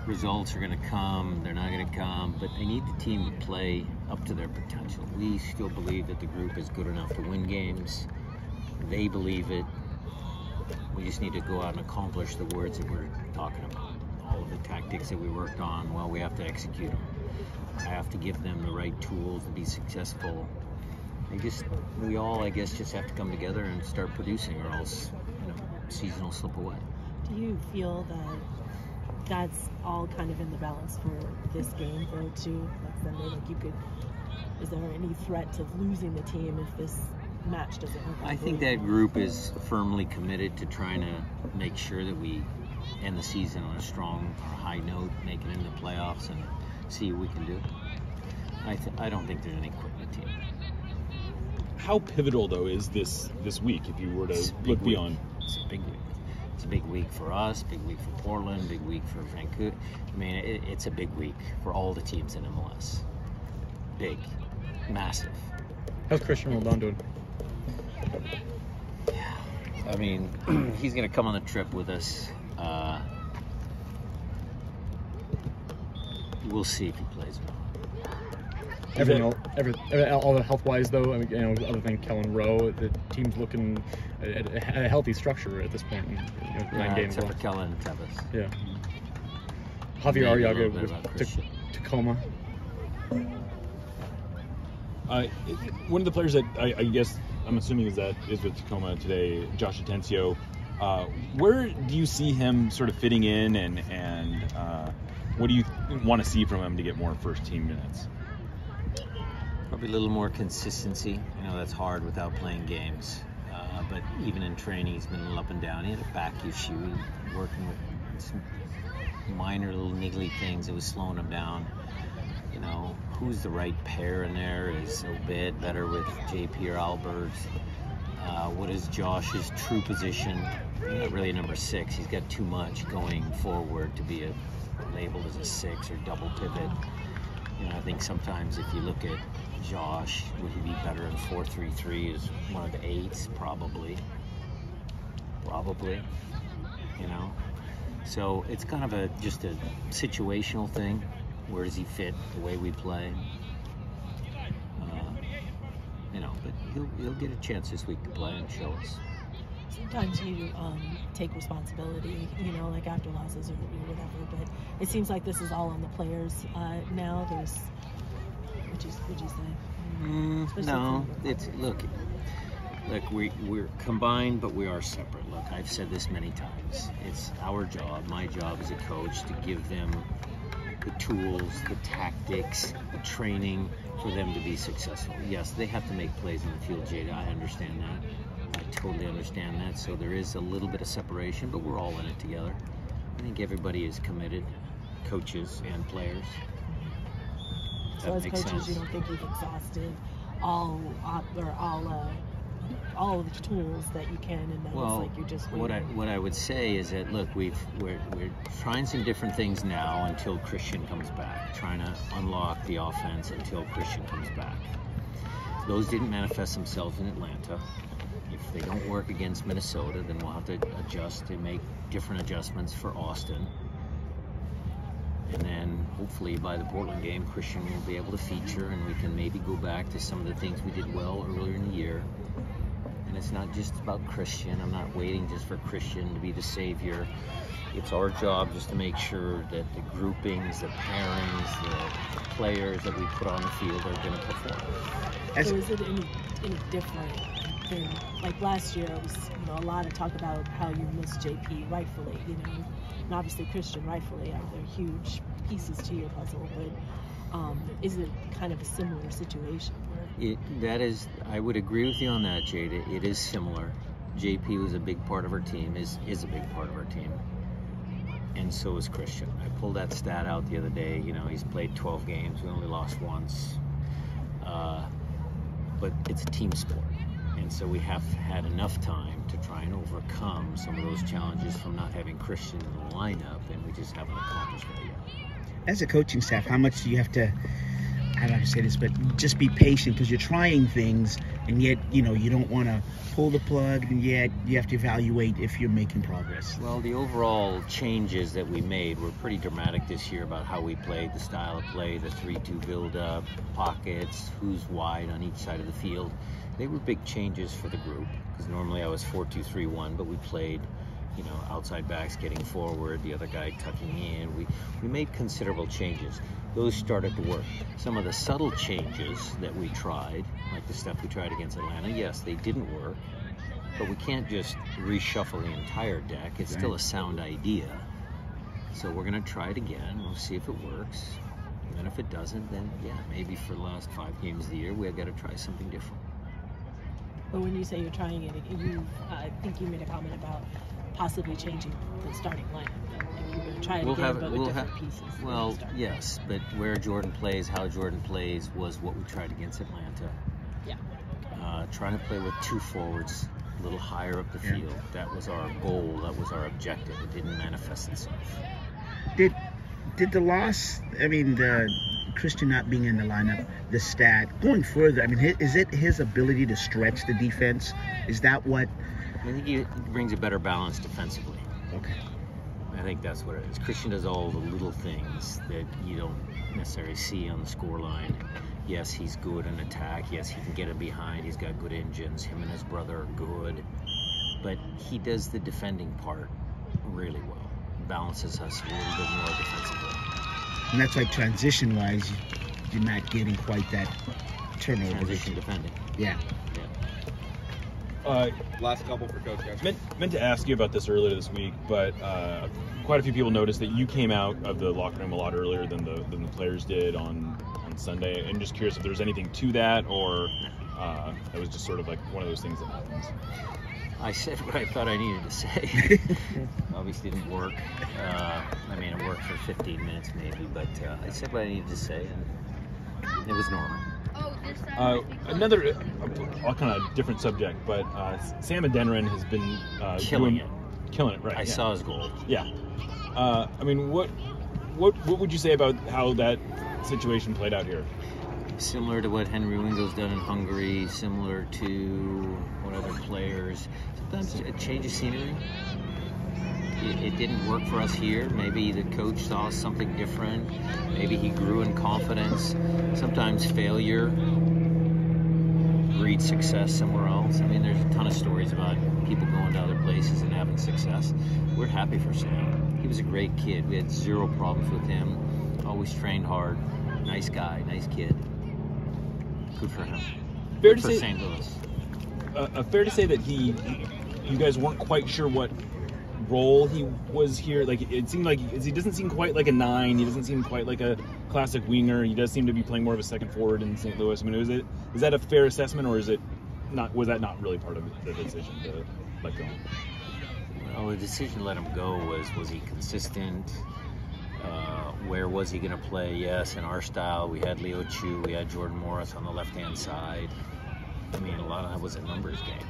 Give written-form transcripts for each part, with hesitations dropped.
results are going to come, they're not going to come, but they need the team to play up to their potential. We still believe that the group is good enough to win games. They believe it. We just need to go out and accomplish the words that we're talking about. All of the tactics that we worked on, well, we have to execute them. I have to give them the right tools to be successful. We all, I guess, just have to come together and start producing, or else, season will slip away. Do you feel that that's all kind of in the balance for this game, though, too? Like Sunday, is there any threat of losing the team if this match doesn't work out? I think that group is firmly committed to trying to make sure that we end the season on a strong or high note, make it into the playoffs, and see what we can do. I don't think there's any quitting the team. How pivotal, though, is this week, if you were to look beyond? It's a big week. It's a big week for us, big week for Portland, big week for Vancouver. I mean, it's a big week for all the teams in MLS. Big. Massive. How's Christian Roldan doing? Yeah. I mean, he's going to come on the trip with us. We'll see if he plays or not. All health-wise, though, I mean, other than Kellen Rowe, the team's looking at a healthy structure at this point. 9 games except left. for Kellen and Tevis. Yeah. Javier Arriaga with Tacoma. One of the players that I guess I'm assuming is with Tacoma today, Josh Atencio. Where do you see him sort of fitting in, and what do you want to see from him to get more first-team minutes? Probably a little more consistency. That's hard without playing games. But even in training, he's been a little up and down. He had a back issue, working with some minor little niggly things that was slowing him down. Who's the right pair in there? Is Obed better with JP or Albert? What is Josh's true position? Really number 6. He's got too much going forward to be labeled as a 6 or double pivot. I think sometimes if you look at Josh, would he be better in 4-3-3 as one of the 8s? Probably. So it's kind of just a situational thing. Where does he fit the way we play? But he'll get a chance this week to play and show us. Sometimes you take responsibility, like after losses or whatever, but it seems like this is all on the players now. Would you say? No, look, we're combined, but we are separate. Look, I've said this many times. It's our job, my job as a coach, to give them the tools, the tactics, the training for them to be successful. Yes, they have to make plays in the field, Jada. I understand that. I totally understand that. So there is a little bit of separation, but we're all in it together. I think everybody is committed, coaches and players. So as coaches, sense. You don't think you've exhausted all of the tools that you can, and then it's like you're just waiting. What I would say is that, look, we're trying some different things now until Christian comes back, trying to unlock the offense until Christian comes back. Those didn't manifest themselves in Atlanta. If they don't work against Minnesota, then we'll have to adjust and make different adjustments for Austin. And then hopefully by the Portland game, Christian will be able to feature, and we can maybe go back to some of the things we did well earlier in the year. And it's not just about Christian. I'm not waiting just for Christian to be the savior. It's our job just to make sure that the groupings, the pairings, the players that we put on the field are going to perform. So is it any different than, like last year, it was a lot of talk about how you missed JP rightfully, and obviously Christian rightfully. They're huge pieces to your puzzle, but is it kind of a similar situation? I would agree with you on that, Jada. It is similar. JP was a big part of our team, is a big part of our team. And so is Christian. I pulled that stat out the other day. He's played 12 games. We only lost once. But it's a team sport. And so we have had enough time to try and overcome some of those challenges from not having Christian in the lineup, and we just haven't accomplished that yet. As a coaching staff, how much do you have to I don't know how to say this, but just be patient because you're trying things, and yet you don't want to pull the plug, and yet you have to evaluate if you're making progress. Well, the overall changes that we made were pretty dramatic this year about how we played, the style of play, the 3-2 build-up, pockets, who's wide on each side of the field. They were big changes for the group because normally I was 4-2-3-1, but we played, outside backs getting forward, the other guy tucking in. We made considerable changes. Those started to work. Some of the subtle changes that we tried, like the stuff we tried against Atlanta, yes, they didn't work, but we can't just reshuffle the entire deck. It's still a sound idea. So we're going to try it again. We'll see if it works. And then if it doesn't, then yeah, maybe for the last 5 games of the year, we've got to try something different. But when you say you're trying it, I think you made a comment about possibly changing the starting lineup. If you're going to try it again, but with different pieces. Well, yes, but where Jordan plays, how Jordan plays was what we tried against Atlanta. Yeah. Trying to play with 2 forwards, a little higher up the field. That was our goal. That was our objective. It didn't manifest itself. Did the loss, the Christian not being in the lineup, the stat, going further, is it his ability to stretch the defense? Is that what? I think he brings a better balance defensively. Okay. I think that's what it is. Christian does all the little things that you don't necessarily see on the scoreline. Yes, he's good in attack. Yes, he can get it behind. He's got good engines. Him and his brother are good. But he does the defending part really well. Balances us a little bit more defensively. And that's like transition-wise, you're not getting quite that turnover. Transition defending. Yeah. Last couple for Coach. Meant to ask you about this earlier this week, but quite a few people noticed that you came out of the locker room a lot earlier than the players did on Sunday. I'm just curious if there's anything to that, or it was just sort of like one of those things that happens. I said what I thought I needed to say. Obviously didn't work. It worked for 15 minutes maybe, but I said what I needed to say, and it was normal. Another kind of different subject, but Sam Adeniran has been killing it, right? I saw his goal. Yeah. What would you say about how that situation played out here? Similar to what Henry Wingo's done in Hungary, similar to what other players. Sometimes a change of scenery. It didn't work for us here. Maybe the coach saw something different. Maybe he grew in confidence. Sometimes failure breeds success somewhere else. There's a ton of stories about people going to other places and having success. We're happy for Sam. He was a great kid. We had 0 problems with him. Always trained hard. Nice guy, nice kid. Good for him. Fair Good to for say, St. Louis. Fair to say that you guys weren't quite sure what role he was here. Like, it seemed like he doesn't seem quite like a 9. He doesn't seem quite like a classic winger. He does seem to be playing more of a second forward in St. Louis. Is that a fair assessment, or is it not? Was that not really part of the decision to let go? Well, the decision to let him go was he consistent? Where was he going to play? Yes, in our style, we had Leo Chu, we had Jordan Morris on the left-hand side. A lot of that was a numbers game.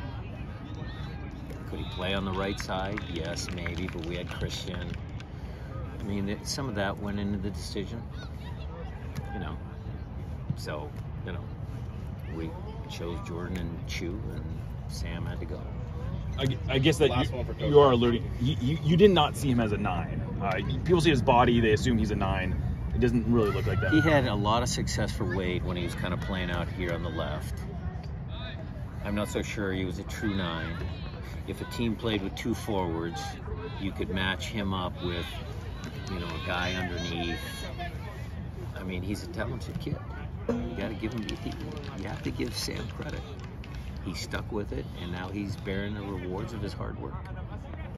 Could he play on the right side? Yes, maybe, but we had Christian. Some of that went into the decision. So, we chose Jordan and Chu, and Sam had to go. I guess that you are alluding. You did not see him as a 9. People see his body, they assume he's a 9. It doesn't really look like that. He had a lot of success for Wade when he was kind of playing out here on the left. I'm not so sure he was a true 9. If a team played with 2 forwards, you could match him up with, a guy underneath. He's a talented kid. You got to give him. You have to give Sam credit. He stuck with it, and now he's bearing the rewards of his hard work.